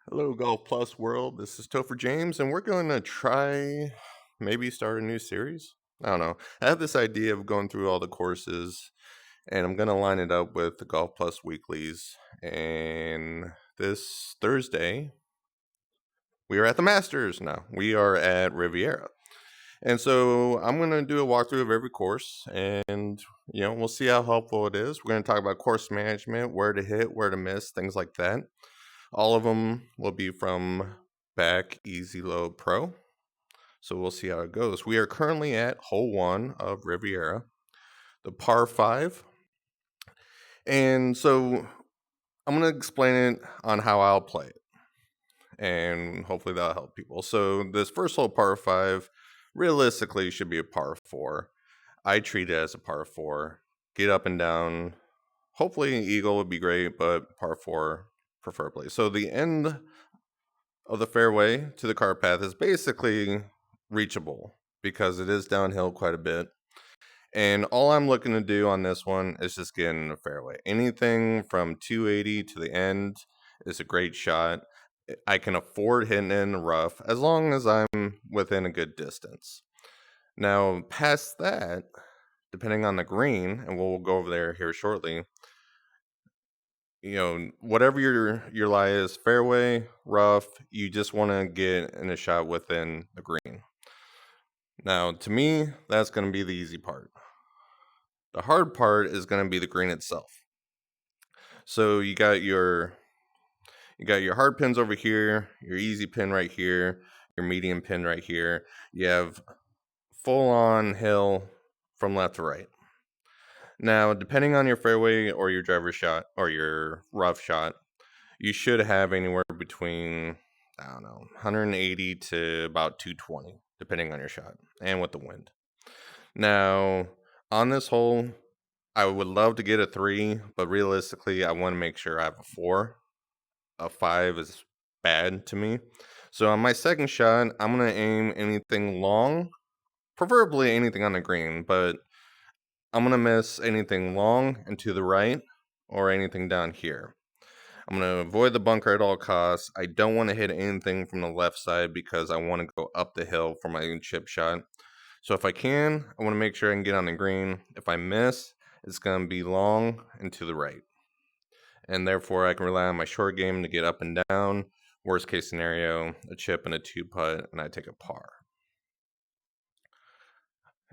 Hello, Golf Plus world. This is Topher James, and we're going to try maybe start a new series. I don't know. I have this idea of going through all the courses, and I'm going to line it up with the Golf Plus weeklies. And this Thursday, we are at the Masters now. We are at Riviera. And so I'm going to do a walkthrough of every course, and we'll see how helpful it is. We're going to talk about course management, where to hit, where to miss, things like that. All of them will be from Back Easy Load Pro. So we'll see how it goes. We are currently at hole 1 of Riviera, the par 5. And so I'm going to explain it on how I'll play it. And hopefully that'll help people. So this first hole, par 5, realistically should be a par 4. I treat it as a par 4. Get up and down. Hopefully an eagle would be great, but par 4 preferably. So the end of the fairway to the cart path is basically reachable because it is downhill quite a bit. And all I'm looking to do on this one is just get in the fairway. Anything from 280 to the end is a great shot. I can afford hitting it in the rough as long as I'm within a good distance. Now, past that, depending on the green, and we'll go over there here shortly, whatever your lie is, fairway, rough, you just want to get in a shot within the green. Now, to me, that's going to be the easy part. The hard part is going to be the green itself. So you got your hard pins over here, your easy pin right here, your medium pin right here. You have full on hill from left to right. Now, depending on your fairway or your driver shot or your rough shot, you should have anywhere between, 180 to about 220, depending on your shot and with the wind. Now, on this hole, I would love to get a 3, but realistically, I want to make sure I have a 4. A 5 is bad to me. So on my second shot, I'm going to aim anything long, preferably anything on the green, but I'm going to miss anything long and to the right or anything down here. I'm going to avoid the bunker at all costs. I don't want to hit anything from the left side because I want to go up the hill for my chip shot. So if I can, I want to make sure I can get on the green. If I miss, it's going to be long and to the right. And therefore, I can rely on my short game to get up and down. Worst case scenario, a chip and a 2-putt, and I take a par.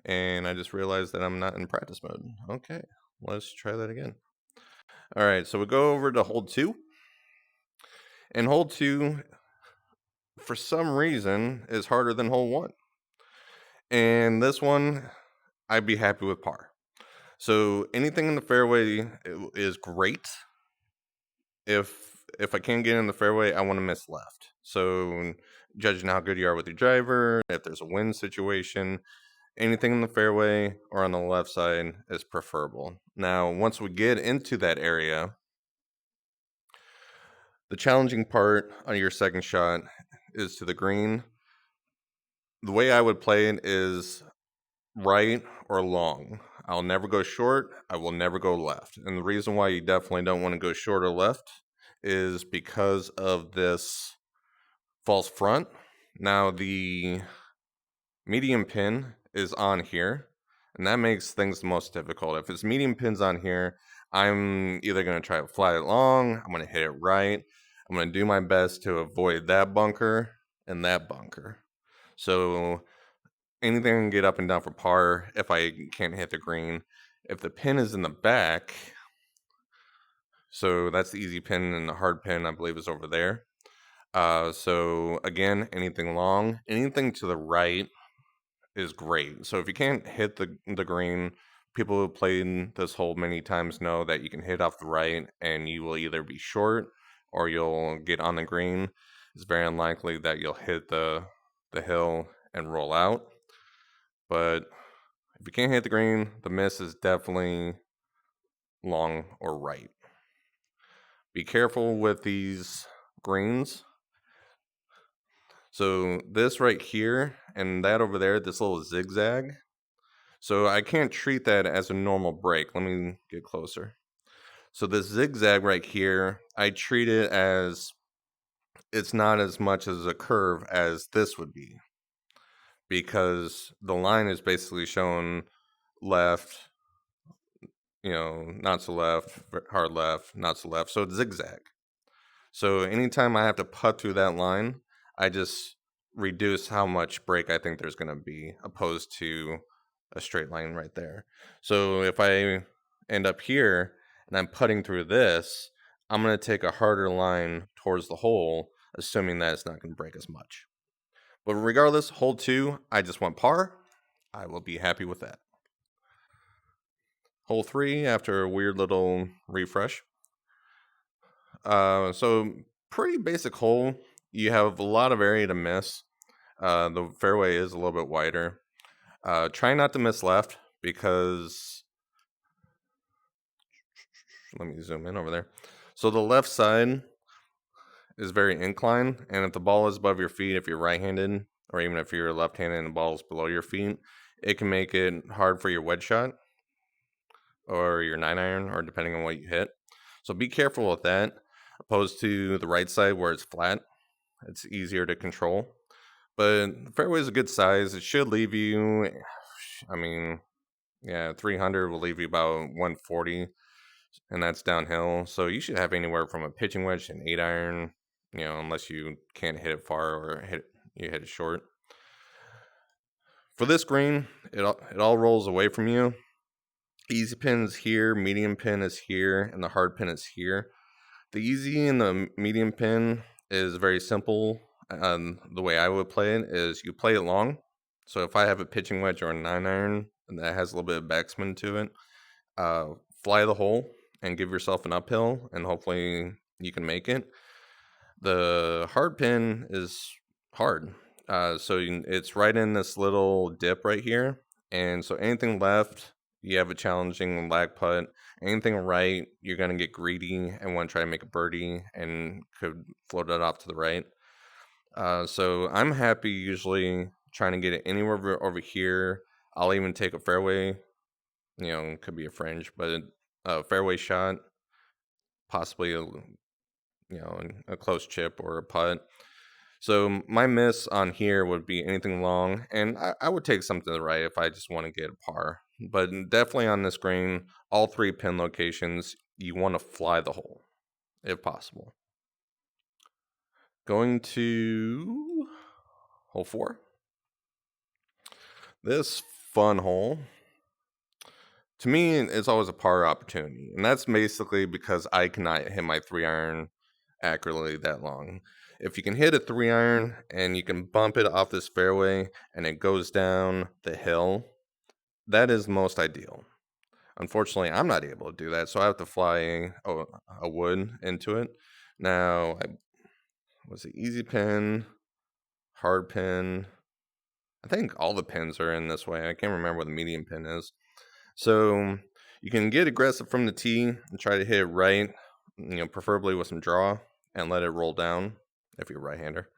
And I just realized that I'm not in practice mode. Okay, let's try that again. All right, so we go over to hole 2. And hole 2, for some reason, is harder than hole 1. And this one, I'd be happy with par. So anything in the fairway is great. If I can't get in the fairway, I want to miss left. So judging how good you are with your driver, if there's a wind situation, anything in the fairway or on the left side is preferable. Now, once we get into that area, the challenging part on your second shot is to the green. The way I would play it is right or long. I'll never go short. I will never go left. And the reason why you definitely don't want to go short or left is because of this false front. Now, the medium pin is on here, and that makes things the most difficult. If it's medium pins on here, I'm either going to try to fly it long, I'm going to hit it right, I'm going to do my best to avoid that bunker and that bunker. So anything I can get up and down for par if I can't hit the green. If the pin is in the back, so that's the easy pin, and the hard pin I believe is over there. So again, anything long, anything to the right is great. So if you can't hit the green, people who played this hole many times know that you can hit off the right and you will either be short or you'll get on the green. It's very unlikely that you'll hit the hill and roll out. But if you can't hit the green, the miss is definitely long or right. Be careful with these greens. So this right here and that over there, this little zigzag. So I can't treat that as a normal break. Let me get closer. So this zigzag right here, I treat it as it's not as much as a curve as this would be, because the line is basically shown left, not so left, hard left, not so left. So it's zigzag. So anytime I have to putt through that line, I just reduce how much break I think there's going to be, opposed to a straight line right there. So if I end up here and I'm putting through this, I'm going to take a harder line towards the hole, assuming that it's not going to break as much. But regardless, hole 2, I just want par. I will be happy with that. Hole 3, after a weird little refresh. So pretty basic hole. You have a lot of area to miss. The fairway is a little bit wider. Try not to miss left, because let me zoom in over there. So the left side is very inclined, and if the ball is above your feet, if you're right-handed, or even if you're left-handed and the ball is below your feet, it can make it hard for your wedge shot or your 9-iron, or depending on what you hit. So be careful with that, opposed to the right side where it's flat. It's easier to control. But the fairway is a good size. It should leave you, 300 will leave you about 140, and that's downhill. So you should have anywhere from a pitching wedge to an 8-iron, unless you can't hit it far or you hit it short. For this green, it all rolls away from you. Easy pin is here, medium pin is here, and the hard pin is here. The easy and the medium pin is very simple. The way I would play it is you play it long. So if I have a pitching wedge or a 9-iron and that has a little bit of backspin to it, fly the hole and give yourself an uphill, and hopefully you can make it. The hard pin is hard. It's right in this little dip right here. And so anything left, you have a challenging lag putt. Anything right, you're going to get greedy and want to try to make a birdie and could float it off to the right. So I'm happy usually trying to get it anywhere over here. I'll even take a fairway, could be a fringe, but a fairway shot, possibly a close chip or a putt. So my miss on here would be anything long, and I would take something to the right if I just want to get a par. But definitely on this green, all 3 pin locations, you want to fly the hole, if possible. Going to hole 4. This fun hole, to me, it's always a par opportunity. And that's basically because I cannot hit my 3-iron accurately that long. If you can hit a 3-iron and you can bump it off this fairway and it goes down the hill, that is most ideal. Unfortunately, I'm not able to do that, so I have to fly a wood into it. Now, was it easy pin, hard pin? I think all the pins are in this way. I can't remember what the medium pin is. So you can get aggressive from the tee and try to hit it right, preferably with some draw, and let it roll down if you're a right-hander.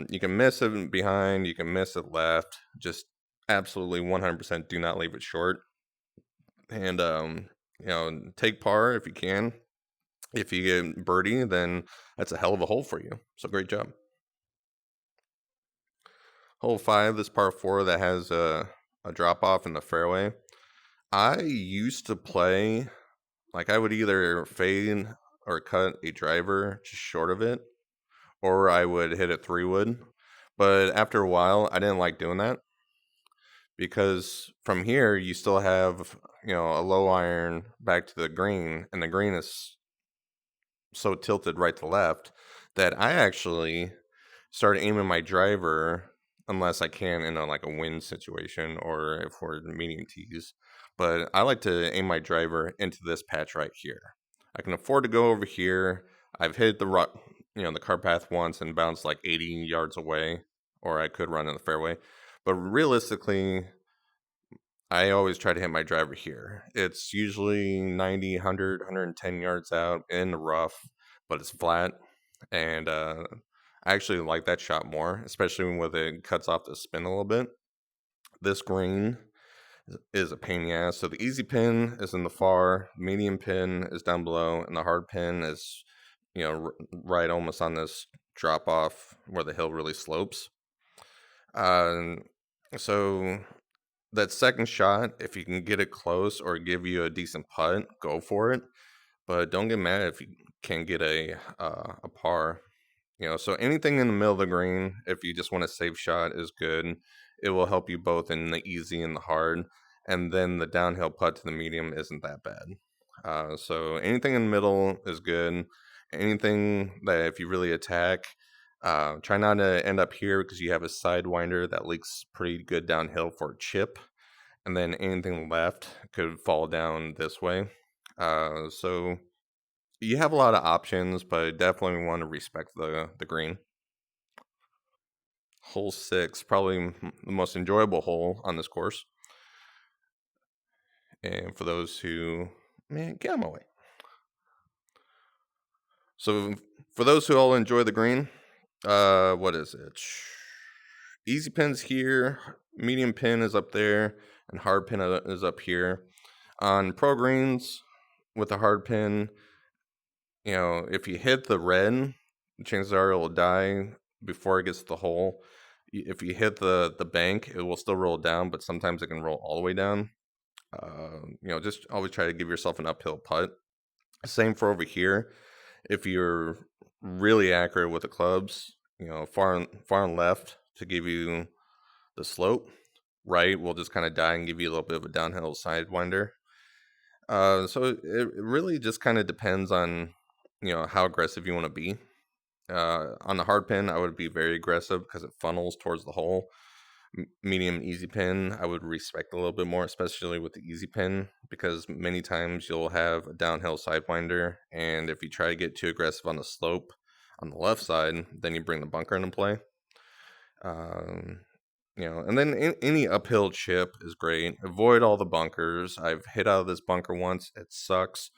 You can miss it behind, you can miss it left. Just absolutely 100% do not leave it short. And, take par if you can. If you get birdie, then that's a hell of a hole for you. So great job. Hole 5, this par 4 that has a drop off in the fairway. I used to play, I would either fade or cut a driver just short of it, or I would hit a 3-wood. But after a while, I didn't like doing that, because from here, you still have, a low iron back to the green, and the green is so tilted right to left that I actually started aiming my driver, unless I can in a wind situation or if we're medium tees. But I like to aim my driver into this patch right here. I can afford to go over here. I've hit the car path once and bounced 80 yards away, or I could run in the fairway. But realistically, I always try to hit my driver here. It's usually 90, 100, 110 yards out in the rough, but it's flat. And I actually like that shot more, especially when it cuts off the spin a little bit. This green is a pain in the ass. So the easy pin is in the far, medium pin is down below, and the hard pin is right almost on this drop off where the hill really slopes. Um, so that second shot, if you can get it close or give you a decent putt, go for it. But don't get mad if you can get a par. So anything in the middle of the green, if you just want a safe shot, is good. It will help you both in the easy and the hard, and then the downhill putt to the medium isn't that bad. So anything in the middle is good. Anything that if you really attack, try not to end up here because you have a sidewinder that leaks pretty good downhill for a chip, and then anything left could fall down this way. So you have a lot of options, but definitely want to respect the green. Hole 6, probably the most enjoyable hole on this course. And for those who, man, get out of my way. So for those who all enjoy the green, what is it? Easy pin's here, medium pin is up there, and hard pin is up here. On pro greens with a hard pin, if you hit the red, chances are it will die before it gets to the hole. If you hit the bank, it will still roll down, but sometimes it can roll all the way down. Just always try to give yourself an uphill putt. Same for over here. If you're really accurate with the clubs, far and left to give you the slope. Right will just kind of die and give you a little bit of a downhill sidewinder. So it really just kind of depends on how aggressive you want to be. On the hard pin, I would be very aggressive because it funnels towards the hole. Medium easy pin, I would respect a little bit more, especially with the easy pin, because many times you'll have a downhill sidewinder, and if you try to get too aggressive on the slope on the left side, then you bring the bunker into play. And then any uphill chip is great. Avoid all the bunkers. I've hit out of this bunker once. It sucks.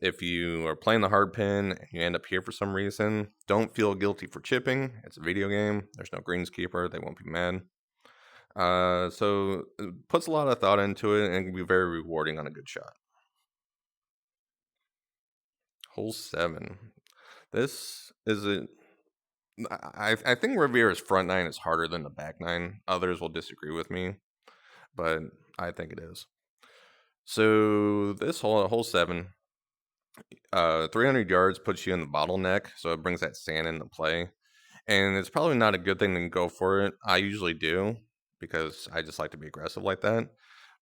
If you are playing the hard pin and you end up here for some reason, don't feel guilty for chipping. It's a video game. There's no greenskeeper. They won't be mad. So it puts a lot of thought into it and can be very rewarding on a good shot. Hole 7. This is a. I think Riviera's front 9 is harder than the back 9. Others will disagree with me, but I think it is. So this hole 7, 300 yards puts you in the bottleneck, so it brings that sand into play. And it's probably not a good thing to go for it. I usually do because I just like to be aggressive like that.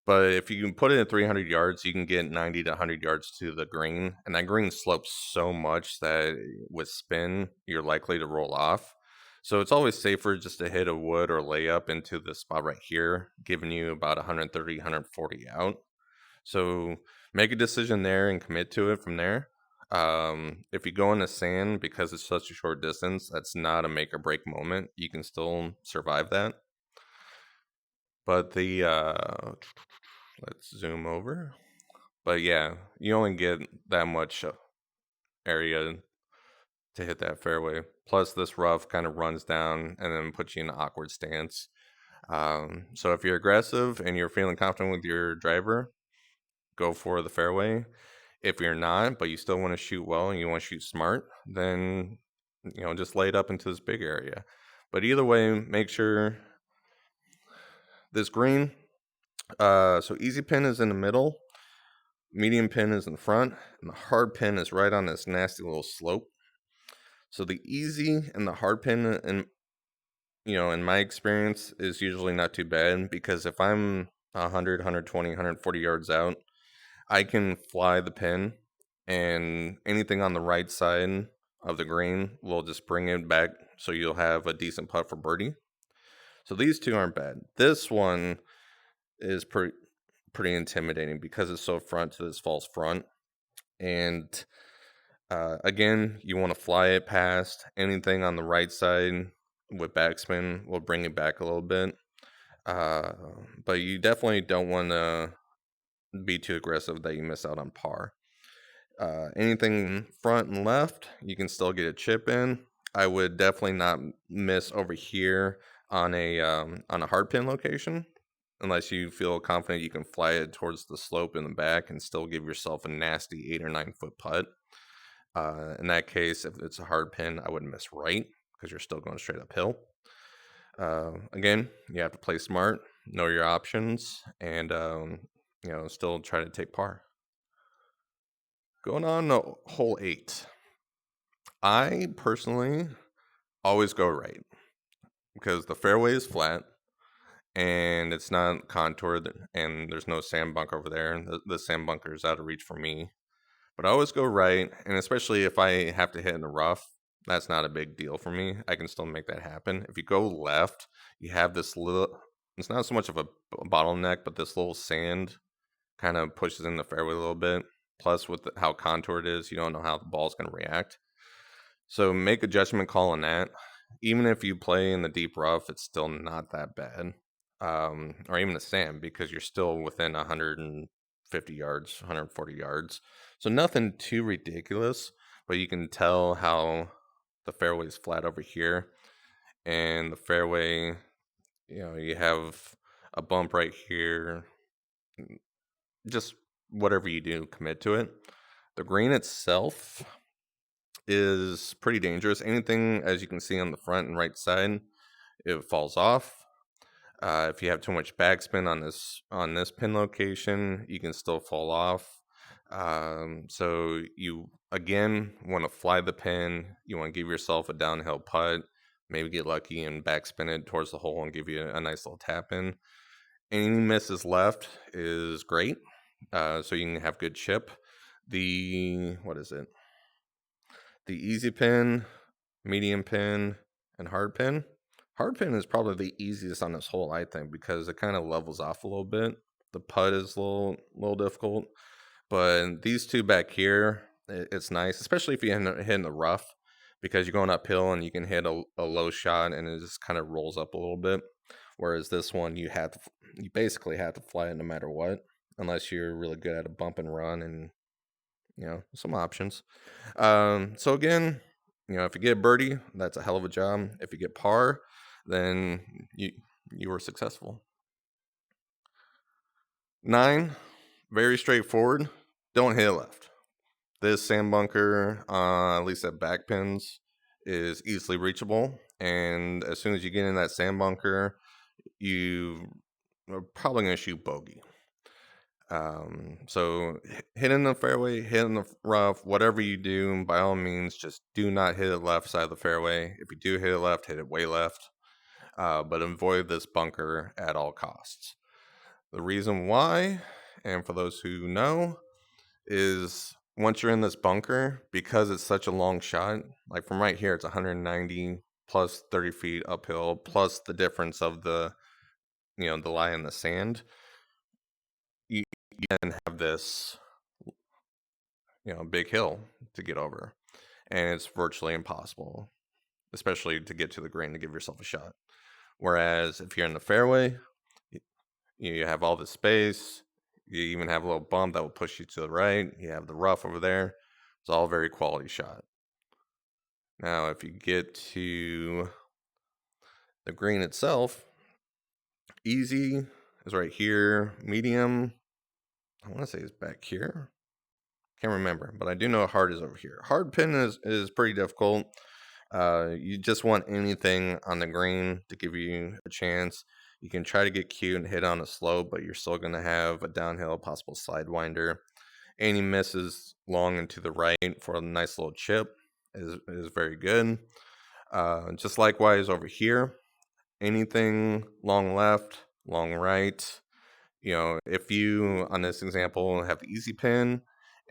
But if you can put it at 300 yards, you can get 90 to 100 yards to the green. And that green slopes so much that with spin, you're likely to roll off. So it's always safer just to hit a wood or layup into the spot right here, giving you about 130, 140 out. So make a decision there and commit to it from there. If you go in the sand because it's such a short distance, that's not a make or break moment. You can still survive that. But let's zoom over. But yeah, you only get that much area to hit that fairway. Plus, this rough kind of runs down and then puts you in an awkward stance. So if you're aggressive and you're feeling confident with your driver, go for the fairway. If you're not, but you still want to shoot well and you want to shoot smart, then just lay it up into this big area. But either way, make sure this green. So easy pin is in the middle, medium pin is in the front, and the hard pin is right on this nasty little slope. So the easy and the hard pin, in my experience, is usually not too bad because if I'm 100, 120, 140 yards out, I can fly the pin, and anything on the right side of the green will just bring it back so you'll have a decent putt for birdie. So these two aren't bad. This one is pretty intimidating because it's so front to this false front. And again, you want to fly it past. Anything on the right side with backspin will bring it back a little bit. But you definitely don't want to be too aggressive that you miss out on par. Anything front and left, you can still get a chip in. I would definitely not miss over here on a hard pin location unless you feel confident you can fly it towards the slope in the back and still give yourself a nasty 8 or 9 foot putt. In that case, if it's a hard pin, I wouldn't miss right because you're still going straight uphill. Again, you have to play smart, know your options, and still try to take par. Going on to hole 8. I personally always go right because the fairway is flat and it's not contoured, and there's no sand bunker over there. The sand bunker is out of reach for me. But I always go right, and especially if I have to hit in the rough, that's not a big deal for me. I can still make that happen. If you go left, you have this little, it's not so much of a bottleneck, but this little sand kind of pushes in the fairway a little bit. Plus, with how contoured it is, you don't know how the ball's going to react. So make a judgment call on that. Even if you play in the deep rough, it's still not that bad. Or even the sand, because you're still within 150 yards, 140 yards. So nothing too ridiculous, but you can tell how the fairway is flat over here. And the fairway, you have a bump right here. Just whatever you do, commit to it. The green itself is pretty dangerous. Anything, as you can see on the front and right side, it falls off. If you have too much backspin on this pin location, you can still fall off. So you again want to fly the pin. You want to give yourself a downhill putt. Maybe get lucky and backspin it towards the hole and give you a nice little tap in. Any misses left is great. So you can have good chip. What is it? The easy pin, medium pin, and hard pin. Hard pin is probably the easiest on this hole, I think, because it kind of levels off a little bit. The putt is a little difficult, but these two back here, it's nice, especially if you hit in the rough, because you're going uphill and you can hit a low shot and it just kind of rolls up a little bit. Whereas this one, you basically have to fly it no matter what, unless you're really good at a bump and run and some options. So again, if you get birdie, that's a hell of a job. If you get par, then you were successful. 9, very straightforward. Don't hit left. This sand bunker, at least at back pins, is easily reachable. And as soon as you get in that sand bunker, you are probably going to shoot bogey. So hit in the fairway, hit in the rough, whatever you do, by all means, just do not hit it left side of the fairway. If you do hit it left, hit it way left. But avoid this bunker at all costs. The reason why, and for those who know, is once you're in this bunker, because it's such a long shot, like from right here, it's 190 plus 30 feet uphill, plus the difference of the lie in the sand. You can have this, big hill to get over, and it's virtually impossible, especially to get to the green to give yourself a shot. Whereas if you're in the fairway, you have all the space. You even have a little bump that will push you to the right. You have the rough over there. It's all very quality shot. Now, if you get to the green itself, easy is right here. Medium, I want to say is back here. Can't remember, but I do know hard is over here. Hard pin is pretty difficult. You just want anything on the green to give you a chance. You can try to get cute and hit on a slope, but you're still going to have a downhill, possible sidewinder. Any misses long and to the right for a nice little chip is very good. Just likewise over here, anything long left, long right. If you, on this example, have the easy pin,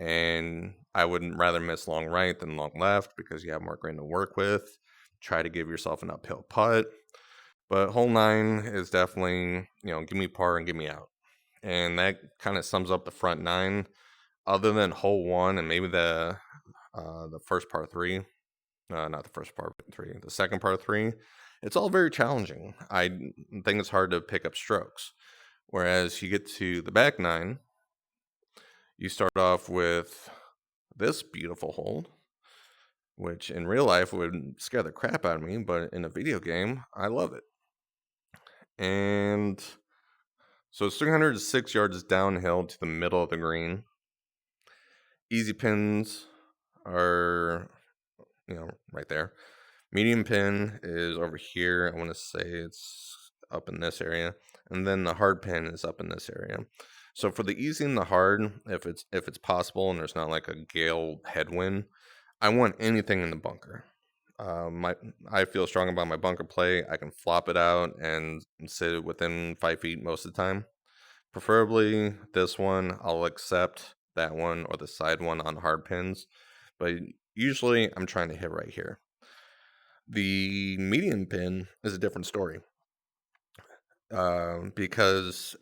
and I would rather miss long right than long left because you have more green to work with. Try to give yourself an uphill putt. But hole 9 is definitely, give me par and give me out. And that kind of sums up the front 9. Other than hole 1 and maybe the first par 3, not the first par 3, the second par 3, it's all very challenging. I think it's hard to pick up strokes. Whereas you get to the back 9, you start off with this beautiful hole, which in real life would scare the crap out of me, but in a video game, I love it. And so it's 306 yards downhill to the middle of the green. Easy pins are, right there. Medium pin is over here. I want to say it's up in this area, and then the hard pin is up in this area. So for the easy and the hard, if it's possible and there's not like a gale headwind, I want anything in the bunker. My I feel strong about my bunker play. I can flop it out and sit within 5 feet most of the time. Preferably this one. I'll accept that one or the side one on hard pins, but usually I'm trying to hit right here. The medium pin is a different story, because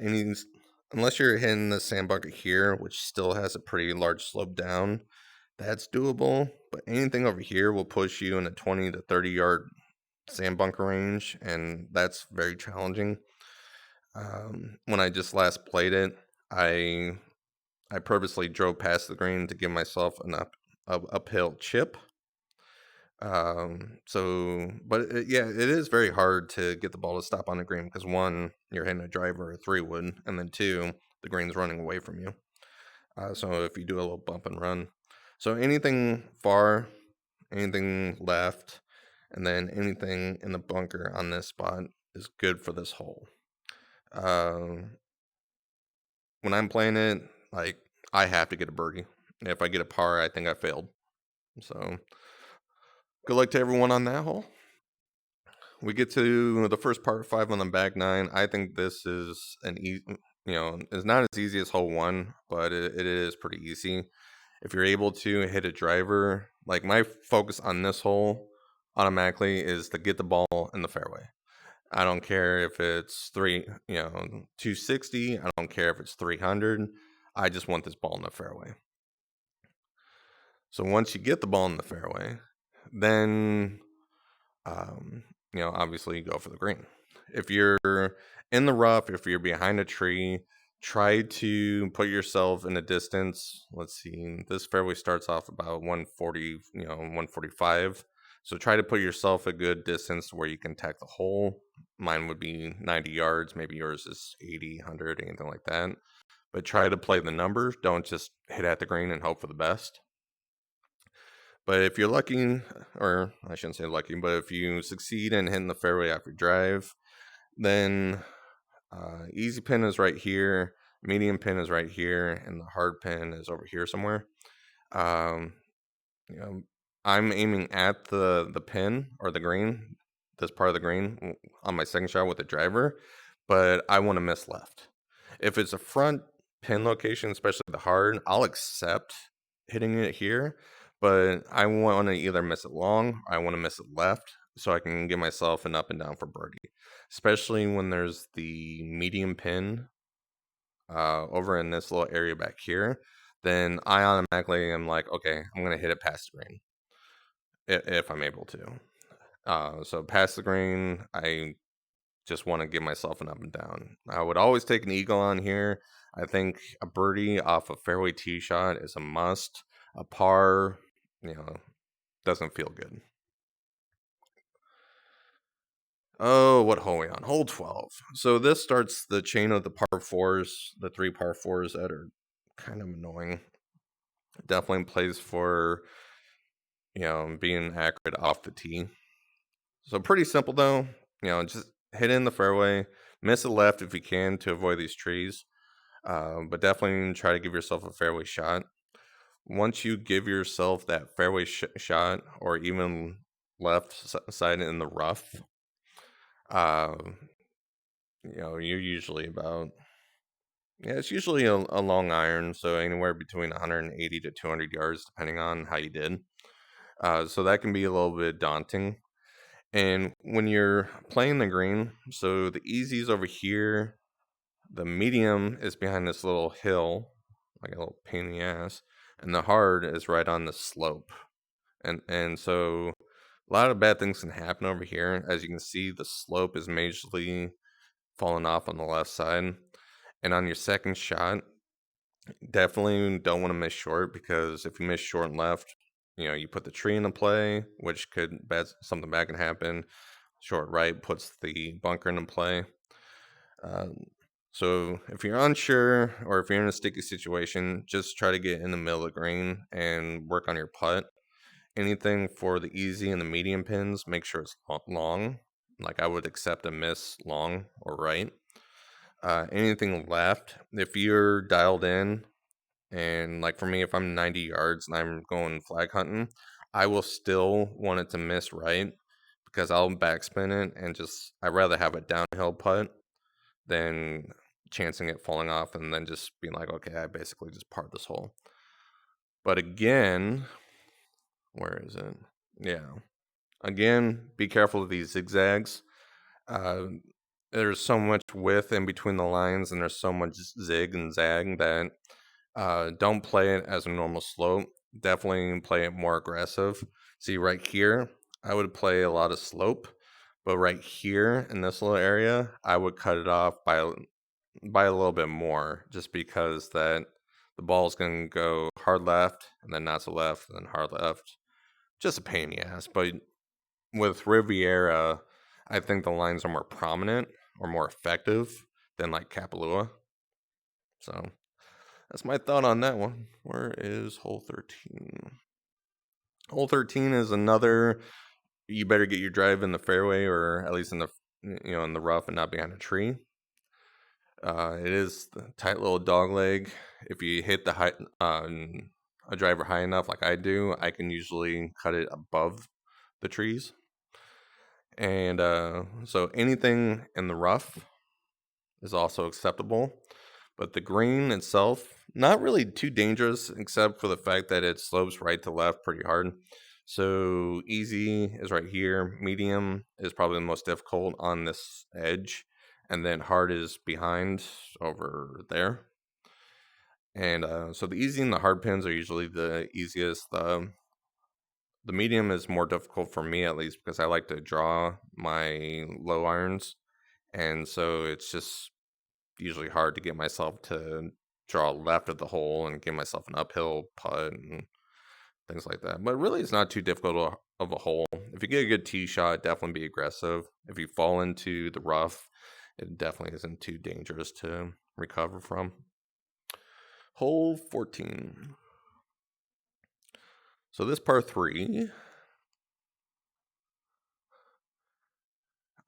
unless you're hitting the sand bucket here, which still has a pretty large slope down, that's doable. But anything over here will push you in a 20 to 30 yard sand bunker range, and that's very challenging. When I just last played it, I I purposely drove past the green to give myself an uphill chip. Yeah, it is very hard to get the ball to stop on the green because one, you're hitting a driver or 3 wood, and then two, the green's running away from you. So if you do a little bump and run, so anything far, anything left, and then anything in the bunker on this spot is good for this hole. When I'm playing it, like, I have to get a birdie. If I get a par, I think I failed. So good luck to everyone on that hole. We get to the first par five on the back nine. I think this is it's not as easy as hole one, but it is pretty easy. If you're able to hit a driver, like my focus on this hole automatically is to get the ball in the fairway. I don't care if it's 260. I don't care if it's 300. I just want this ball in the fairway. So once you get the ball in the fairway, then obviously you go for the green. If you're in the rough, if you're behind a tree, try to put yourself in a distance. Let's see, this fairway starts off about 140, 145. So try to put yourself a good distance where you can tack the hole. Mine would be 90 yards. Maybe yours is 80, 100, anything like that. But try to play the numbers. Don't just hit at the green and hope for the best. But if you're lucky, or I shouldn't say lucky, but if you succeed in hitting the fairway after drive, then easy pin is right here, medium pin is right here, and the hard pin is over here somewhere. Um, I'm aiming at the pin or the green, this part of the green on my second shot with the driver, but I want to miss left. If it's a front pin location, especially the hard, I'll accept hitting it here, but I want to either miss it long or I want to miss it left so I can give myself an up and down for birdie, especially when there's the medium pin over in this little area back here. Then I automatically am like, okay, I'm going to hit it past the green if I'm able to. So past the green, I just want to give myself an up and down. I would always take an eagle on here. I think a birdie off a fairway tee shot is a must. A par, doesn't feel good. Oh, what hole are we on? Hole 12. So this starts the chain of the par fours, the 3 par fours that are kind of annoying. Definitely plays for, being accurate off the tee. So pretty simple though. Just hit in the fairway, miss it left if you can to avoid these trees. But definitely try to give yourself a fairway shot. Once you give yourself that fairway shot, or even left side in the rough, uh, you're usually it's usually a long iron, so anywhere between 180 to 200 yards, depending on how you did. So that can be a little bit daunting. And when you're playing the green, so the easy's over here, the medium is behind this little hill, like a little pain in the ass, and the hard is right on the slope. And so a lot of bad things can happen over here. As you can see, the slope is majorly falling off on the left side. And on your second shot, definitely don't want to miss short, because if you miss short and left, you put the tree into play, which could something bad can happen. Short right puts the bunker into play. So if you're unsure or if you're in a sticky situation, just try to get in the middle of the green and work on your putt. anything for the easy and the medium pins, make sure it's long. Like I would accept a miss long or right. Anything left, if you're dialed in, and like for me, if I'm 90 yards and I'm going flag hunting, I will still want it to miss right because I'll backspin it and I'd rather have a downhill putt than chancing it falling off and then just being like, okay, I basically just parred this hole. But again, where is it? Yeah. Again, be careful of these zigzags. Uh, there's so much width in between the lines and there's so much zig and zag that don't play it as a normal slope. Definitely play it more aggressive. See, right here, I would play a lot of slope, but right here in this little area, I would cut it off by a little bit more, just because that the ball is going to go hard left and then not so left and then hard left. Just a pain in the ass. But with Riviera, I think the lines are more prominent or more effective than like Kapalua. So that's my thought on that one. Where is hole 13? Hole 13 is another, you better get your drive in the fairway or at least in the in the rough and not behind a tree. It is the tight little dog leg. If you hit a driver high enough like I do, I can usually cut it above the trees. And so anything in the rough is also acceptable. But the green itself, not really too dangerous, except for the fact that it slopes right to left pretty hard. So easy is right here. Medium is probably the most difficult on this edge. And then hard is behind over there. And so the easy and the hard pins are usually the easiest. The medium is more difficult for me, at least, because I like to draw my low irons. And so it's just usually hard to get myself to draw left of the hole and give myself an uphill putt and things like that. But really, it's not too difficult of a hole. If you get a good tee shot, definitely be aggressive. If you fall into the rough, it definitely isn't too dangerous to recover from. Hole 14. So this par 3,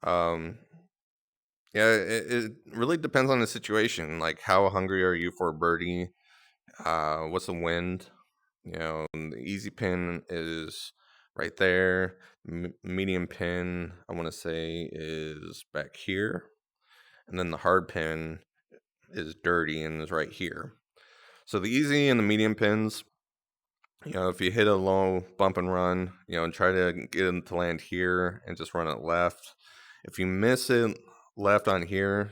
yeah, it really depends on the situation. Like, how hungry are you for a birdie? What's the wind? The easy pin is right there. Medium pin, I want to say, is back here. And then the hard pin is dirty and is right here. So the easy and the medium pins, if you hit a low bump and run, and try to get it to land here and just run it left. If you miss it left on here,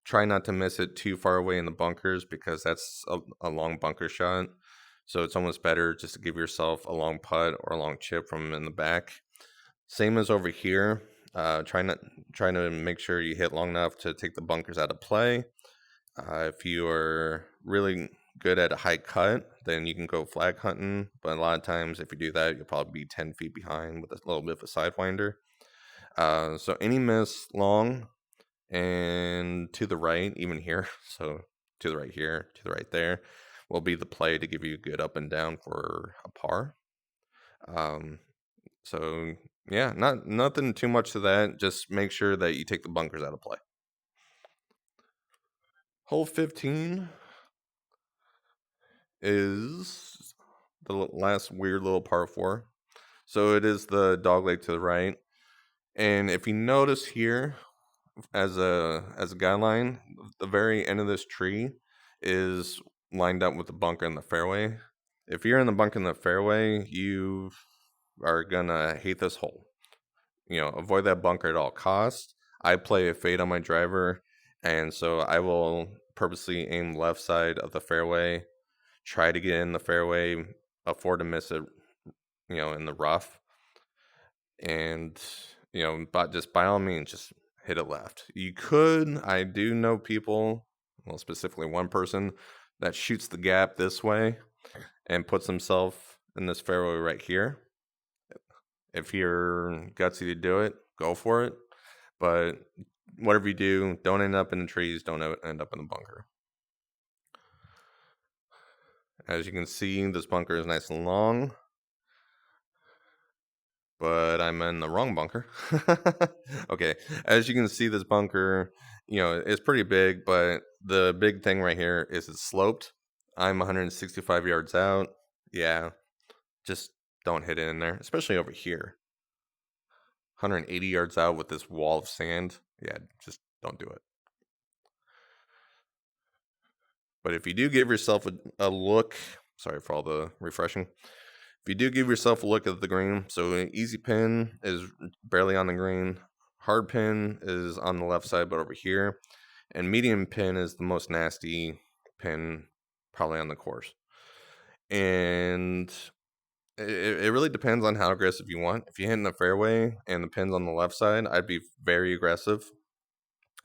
try not to miss it too far away in the bunkers because that's a long bunker shot. So it's almost better just to give yourself a long putt or a long chip from in the back. Same as over here. Trying to make sure you hit long enough to take the bunkers out of play. If you are really good at a high cut, then you can go flag hunting. But a lot of times, if you do that, you'll probably be 10 feet behind with a little bit of a sidewinder. So any miss long and to the right, even here, so to the right here, to the right there, will be the play to give you a good up and down for a par. So yeah, nothing too much to that. Just make sure that you take the bunkers out of play. Hole 15 is the last weird little par 4. So it is the dog leg to the right. And if you notice here, as a guideline, the very end of this tree is lined up with the bunker in the fairway. If you're in the bunker in the fairway, you are gonna hate this hole. Avoid that bunker at all costs. I play a fade on my driver, and so I will purposely aim left side of the fairway, try to get in the fairway, afford to miss it, in the rough. And, but just by all means, just hit it left. I do know people, well, specifically one person that shoots the gap this way and puts himself in this fairway right here. If you're gutsy to do it, go for it. But whatever you do, don't end up in the trees, don't end up in the bunker. As you can see, this bunker is nice and long. but I'm in the wrong bunker. Okay, as you can see, this bunker, is pretty big, but the big thing right here is it's sloped. I'm 165 yards out. Yeah, just don't hit it in there, especially over here. 180 yards out with this wall of sand. Yeah, just don't do it. But if you do give yourself a look, sorry for all the refreshing. If you do give yourself a look at the green, so an easy pin is barely on the green, hard pin is on the left side, but over here, and medium pin is the most nasty pin probably on the course. And it really depends on how aggressive you want. If you hit in the fairway and the pin's on the left side, I'd be very aggressive,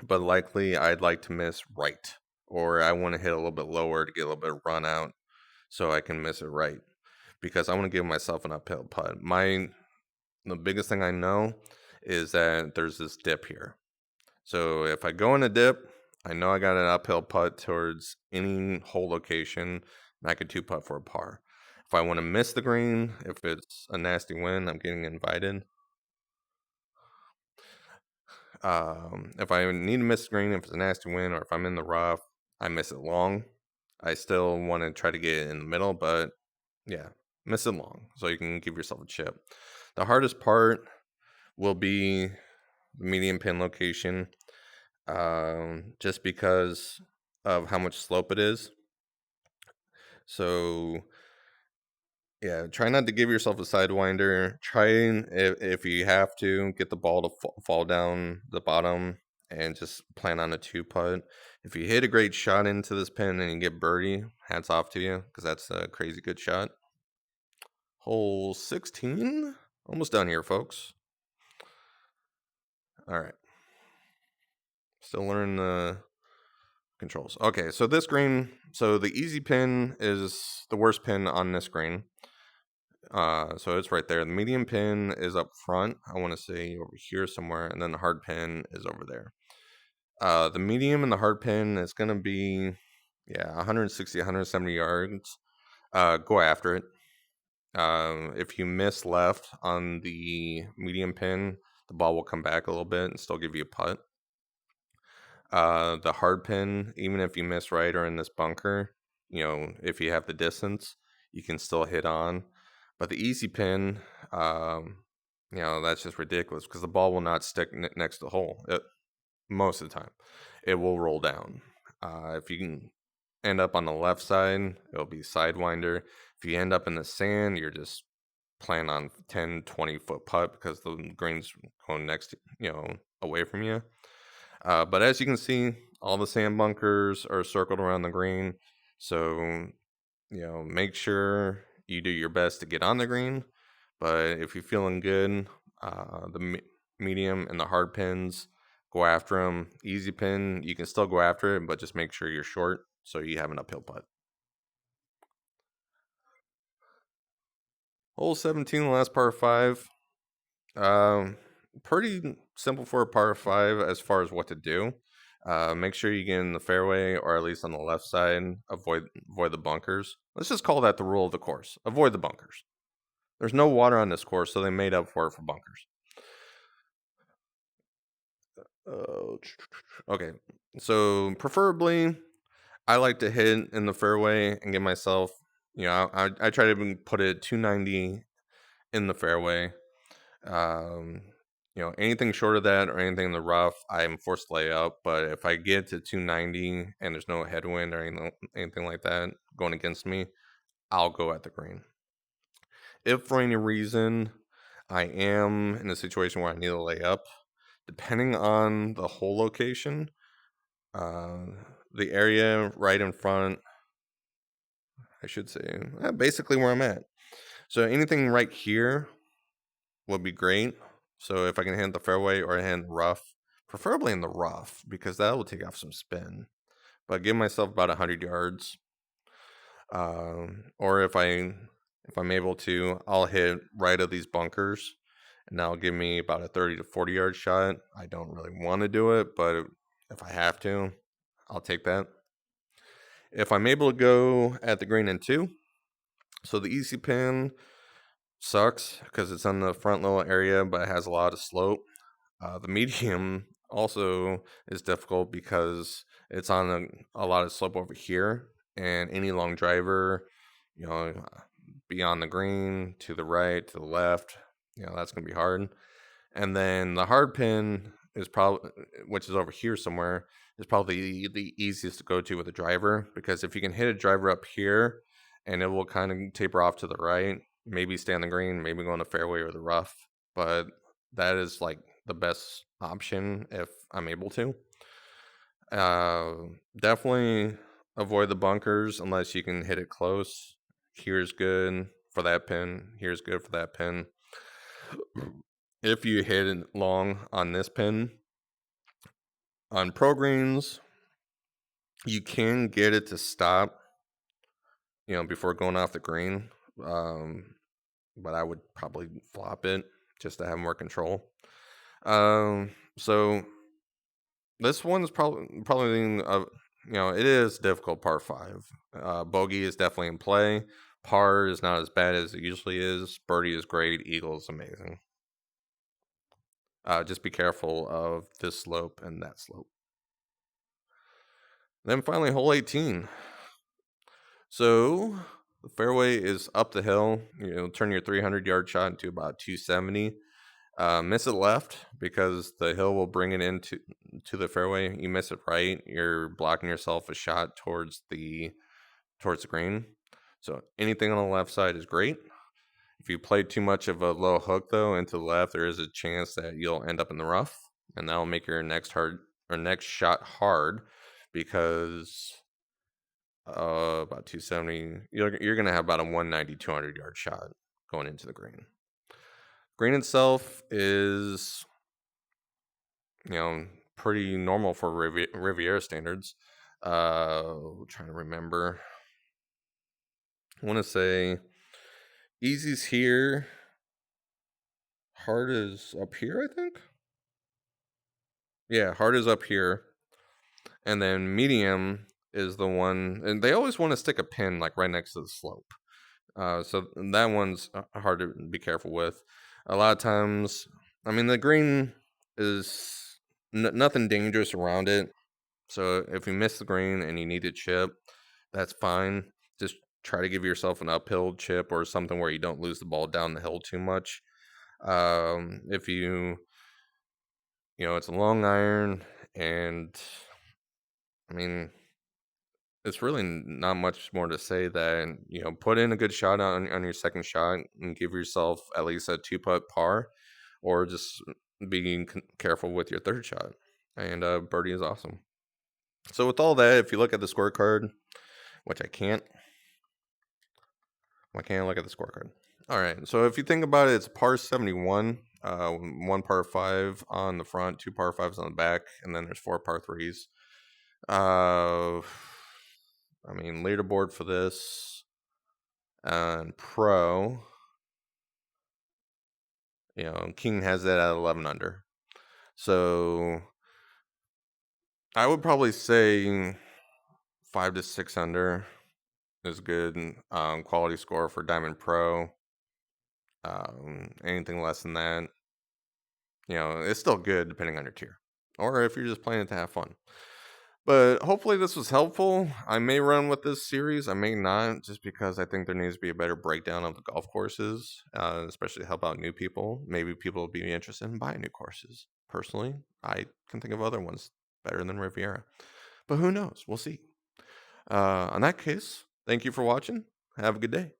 but likely I'd like to miss right, or I want to hit a little bit lower to get a little bit of run out so I can miss it right, because I want to give myself an uphill putt. The biggest thing I know is that there's this dip here. So if I go in a dip, I know I got an uphill putt towards any hole location, and I could two putt for a par. If I want to miss the green, if it's a nasty wind, I'm getting invited. If I need to miss the green, if it's a nasty wind, or if I'm in the rough, I miss it long. I still want to try to get it in the middle, but yeah, miss it long so you can give yourself a chip. The hardest part will be the medium pin location, just because of how much slope it is. So yeah, try not to give yourself a sidewinder. Try and if you have to get the ball to fall down the bottom and just plan on a two putt. If you hit a great shot into this pin and you get birdie, hats off to you because that's a crazy good shot. Hole 16, almost done here, folks. All right, still learning the controls. Okay, so this green, so the easy pin is the worst pin on this green. So it's right there. The medium pin is up front. I want to say over here somewhere, and then the hard pin is over there. The medium and the hard pin is gonna be, 160, 170 yards. Go after it. If you miss left on the medium pin, the ball will come back a little bit and still give you a putt. The hard pin, even if you miss right or in this bunker, if you have the distance, you can still hit on. But the easy pin, that's just ridiculous because the ball will not stick next to the hole most of the time. It will roll down. If you can end up on the left side, it'll be sidewinder. If you end up in the sand, you're just playing on 10, 20-foot putt because the green's going next, away from you. But as you can see, all the sand bunkers are circled around the green. So, make sure you do your best to get on the green. But if you're feeling good, the medium and the hard pins, go after them. Easy pin, you can still go after it, but just make sure you're short so you have an uphill putt. Hole 17, the last par 5. Pretty simple for a par 5 as far as what to do. Make sure you get in the fairway or at least on the left side. Avoid the bunkers. Let's just call that the rule of the course. Avoid the bunkers. There's no water on this course, so they made up for it for bunkers. Okay, so preferably, I like to hit in the fairway and get myself. I try to put it 290 in the fairway. Um, anything short of that or anything in the rough, I'm forced to lay up. But if I get to 290 and there's no headwind or anything like that going against me, I'll go at the green. If for any reason I am in a situation where I need to lay up, depending on the hole location, the area right in front, I should say, basically where I'm at. So anything right here would be great. So if I can hit the fairway or hit the rough, preferably in the rough because that will take off some spin. But give myself about 100 yards. Or if I'm able to, I'll hit right of these bunkers, and that'll give me about a 30 to 40 yard shot. I don't really want to do it, but if I have to, I'll take that. If I'm able to go at the green in 2, so the easy pin, sucks because it's on the front little area, but it has a lot of slope. The medium also is difficult because it's on a lot of slope over here, and any long driver, you know, beyond the green, to the right, to the left, that's going to be hard. And then the hard pin is probably, which is over here somewhere, is probably the easiest to go to with a driver, because if you can hit a driver up here, and it will kind of taper off to the right, maybe stay on the green, maybe go on the fairway or the rough. But that is like the best option if I'm able to. Uh, Definitely avoid the bunkers unless you can hit it close. Here's good for that pin. Here's good for that pin. If you hit it long on this pin, on pro greens, you can get it to stop, before going off the green. But I would probably flop it just to have more control. So this one's probably it is difficult. Par 5, bogey is definitely in play. Par is not as bad as it usually is. Birdie is great. Eagle is amazing. Just be careful of this slope and that slope. Then finally, hole 18. So the fairway is up the hill. Turn your 300-yard shot into about 270. Miss it left because the hill will bring it into the fairway. You miss it right, you're blocking yourself a shot towards the green. So anything on the left side is great. If you play too much of a low hook though into the left, there is a chance that you'll end up in the rough, and that'll make your next shot hard, because about 270, you're gonna have about a 190, 200-yard shot going into the green. Green itself is, pretty normal for Riviera standards. Trying to remember. I want to say easy's here. Hard is up here, I think. Yeah, hard is up here. And then medium is the one, and they always want to stick a pin like right next to the slope. So that one's hard to be careful with. A lot of times, the green is nothing dangerous around it. So if you miss the green and you need to chip, that's fine. Just try to give yourself an uphill chip or something where you don't lose the ball down the hill too much. If it's a long iron, and it's really not much more to say than, put in a good shot on your second shot and give yourself at least a 2-putt par, or just being careful with your third shot. And birdie is awesome. So with all that, if you look at the scorecard, which I can't. Why can't I look at the scorecard? All right. So if you think about it, it's par 71, one par 5 on the front, 2 par 5s on the back, and then there's 4 par 3s. Leaderboard for this and pro, King has that at 11 under. So I would probably say 5 to 6 under is good. Quality score for Diamond Pro. Anything less than that, it's still good depending on your tier, or if you're just playing it to have fun. But hopefully this was helpful. I may run with this series, I may not, just because I think there needs to be a better breakdown of the golf courses, especially to help out new people. Maybe people will be interested in buying new courses. Personally, I can think of other ones better than Riviera, but who knows? We'll see. In that case, thank you for watching. Have a good day.